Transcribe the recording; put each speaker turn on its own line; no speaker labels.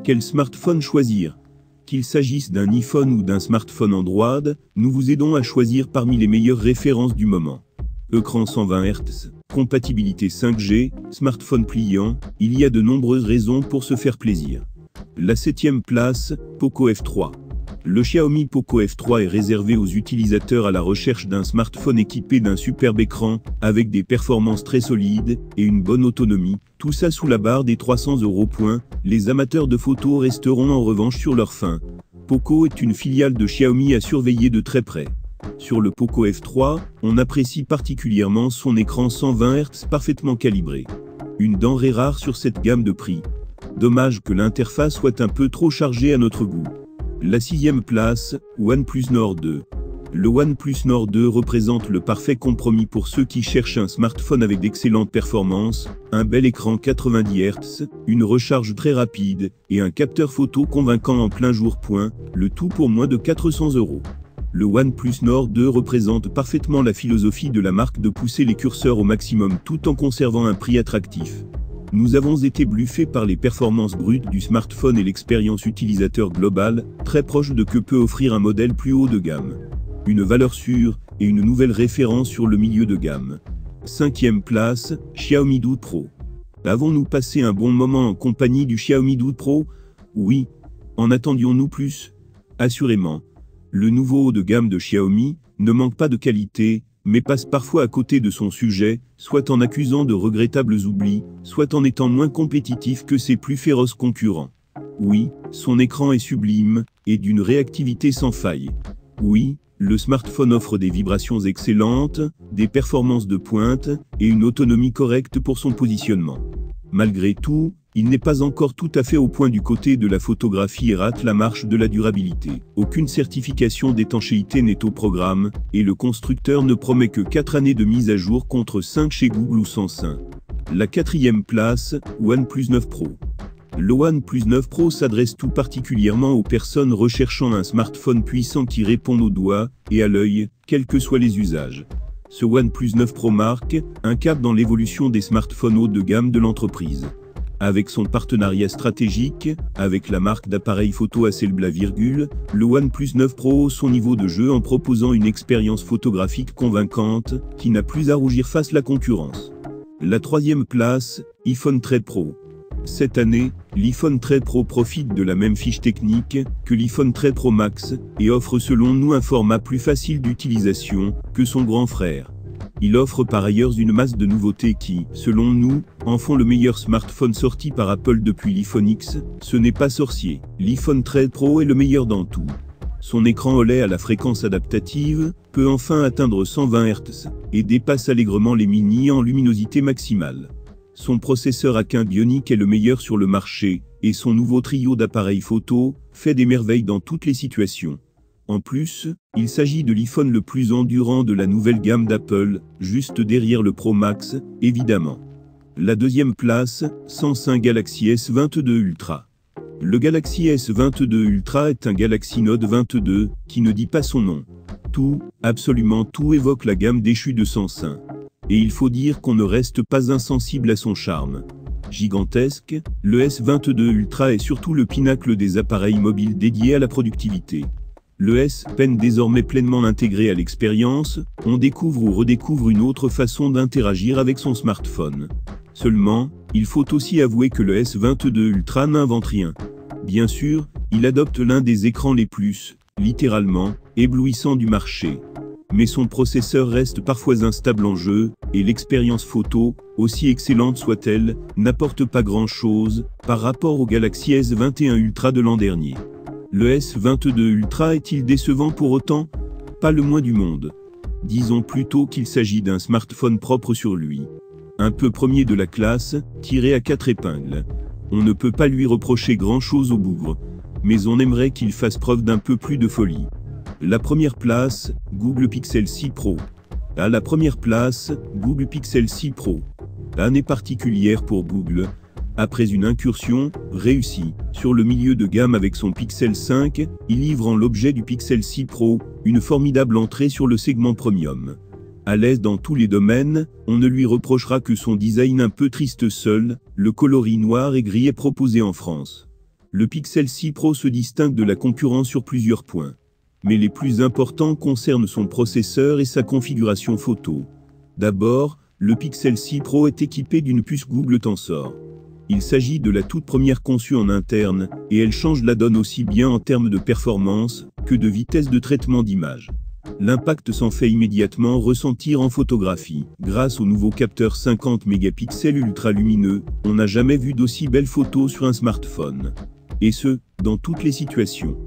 Quel smartphone choisir? Qu'il s'agisse d'un iPhone ou d'un smartphone Android, nous vous aidons à choisir parmi les meilleures références du moment. Écran 120 Hz, compatibilité 5G, smartphone pliant, il y a de nombreuses raisons pour se faire plaisir. La 7e place, Poco F3. Le Xiaomi Poco F3 est réservé aux utilisateurs à la recherche d'un smartphone équipé d'un superbe écran, avec des performances très solides et une bonne autonomie, tout ça sous la barre des 300 €. Les amateurs de photos resteront en revanche sur leur faim. Poco est une filiale de Xiaomi à surveiller de très près. Sur le Poco F3, on apprécie particulièrement son écran 120 Hz parfaitement calibré. Une denrée rare sur cette gamme de prix. Dommage que l'interface soit un peu trop chargée à notre goût. La 6e place, OnePlus Nord 2. Le OnePlus Nord 2 représente le parfait compromis pour ceux qui cherchent un smartphone avec d'excellentes performances, un bel écran 90 Hz, une recharge très rapide et un capteur photo convaincant en plein jour. Le tout pour moins de 400 €. Le OnePlus Nord 2 représente parfaitement la philosophie de la marque de pousser les curseurs au maximum tout en conservant un prix attractif. Nous avons été bluffés par les performances brutes du smartphone et l'expérience utilisateur globale, très proche de que peut offrir un modèle plus haut de gamme. Une valeur sûre et une nouvelle référence sur le milieu de gamme. 5e place, Xiaomi 12 Pro. Avons-nous passé un bon moment en compagnie du Xiaomi 12 Pro? Oui. En attendions-nous plus? Assurément. Le nouveau haut de gamme de Xiaomi ne manque pas de qualité, mais passe parfois à côté de son sujet, soit en accusant de regrettables oublis, soit en étant moins compétitif que ses plus féroces concurrents. Oui, son écran est sublime, et d'une réactivité sans faille. Oui, le smartphone offre des vibrations excellentes, des performances de pointe, et une autonomie correcte pour son positionnement. Malgré tout, il n'est pas encore tout à fait au point du côté de la photographie et rate la marche de la durabilité. Aucune certification d'étanchéité n'est au programme, et le constructeur ne promet que 4 années de mise à jour contre 5 chez Google ou Samsung. La 4e place, OnePlus 9 Pro. Le OnePlus 9 Pro s'adresse tout particulièrement aux personnes recherchant un smartphone puissant qui répond au doigt et à l'œil, quels que soient les usages. Ce OnePlus 9 Pro marque un cap dans l'évolution des smartphones haut de gamme de l'entreprise. Avec son partenariat stratégique avec la marque d'appareils photo Hasselblad, le OnePlus 9 Pro hausse son niveau de jeu en proposant une expérience photographique convaincante qui n'a plus à rougir face à la concurrence. La 3e place, iPhone 13 Pro. Cette année, l'iPhone 13 Pro profite de la même fiche technique que l'iPhone 13 Pro Max et offre selon nous un format plus facile d'utilisation que son grand frère. Il offre par ailleurs une masse de nouveautés qui, selon nous, en font le meilleur smartphone sorti par Apple depuis l'iPhone X. Ce n'est pas sorcier. L'iPhone 13 Pro est le meilleur dans tout. Son écran OLED à la fréquence adaptative peut enfin atteindre 120 Hz et dépasse allègrement les mini en luminosité maximale. Son processeur A15 Bionic est le meilleur sur le marché et son nouveau trio d'appareils photo fait des merveilles dans toutes les situations. En plus, il s'agit de l'iPhone le plus endurant de la nouvelle gamme d'Apple, juste derrière le Pro Max, évidemment. La 2e place, Samsung Galaxy S22 Ultra. Le Galaxy S22 Ultra est un Galaxy Note 22 qui ne dit pas son nom. Tout, absolument tout évoque la gamme déchue de Samsung. Et il faut dire qu'on ne reste pas insensible à son charme. Gigantesque, le S22 Ultra est surtout le pinacle des appareils mobiles dédiés à la productivité. Le S peine désormais pleinement intégré à l'expérience, on découvre ou redécouvre une autre façon d'interagir avec son smartphone. Seulement, il faut aussi avouer que le S22 Ultra n'invente rien. Bien sûr, il adopte l'un des écrans les plus, littéralement, éblouissants du marché. Mais son processeur reste parfois instable en jeu, et l'expérience photo, aussi excellente soit-elle, n'apporte pas grand-chose par rapport au Galaxy S21 Ultra de l'an dernier. Le S22 Ultra est-il décevant pour autant? Pas le moins du monde. Disons plutôt qu'il s'agit d'un smartphone propre sur lui. Un peu premier de la classe, tiré à 4 épingles. On ne peut pas lui reprocher grand-chose au bougre, mais on aimerait qu'il fasse preuve d'un peu plus de folie. La 1re place, Google Pixel 6 Pro. À la 1re place, Google Pixel 6 Pro. Année particulière pour Google. Après une incursion réussie sur le milieu de gamme avec son Pixel 5, il livre en l'objet du Pixel 6 Pro une formidable entrée sur le segment premium. À l'aise dans tous les domaines, on ne lui reprochera que son design un peu triste seul, le coloris noir et gris est proposé en France. Le Pixel 6 Pro se distingue de la concurrence sur plusieurs points. Mais les plus importants concernent son processeur et sa configuration photo. D'abord, le Pixel 6 Pro est équipé d'une puce Google Tensor. Il s'agit de la toute première conçue en interne, et elle change la donne aussi bien en termes de performance que de vitesse de traitement d'image. L'impact s'en fait immédiatement ressentir en photographie. Grâce au nouveau capteur 50 mégapixels ultra lumineux, on n'a jamais vu d'aussi belles photos sur un smartphone. Et ce, dans toutes les situations.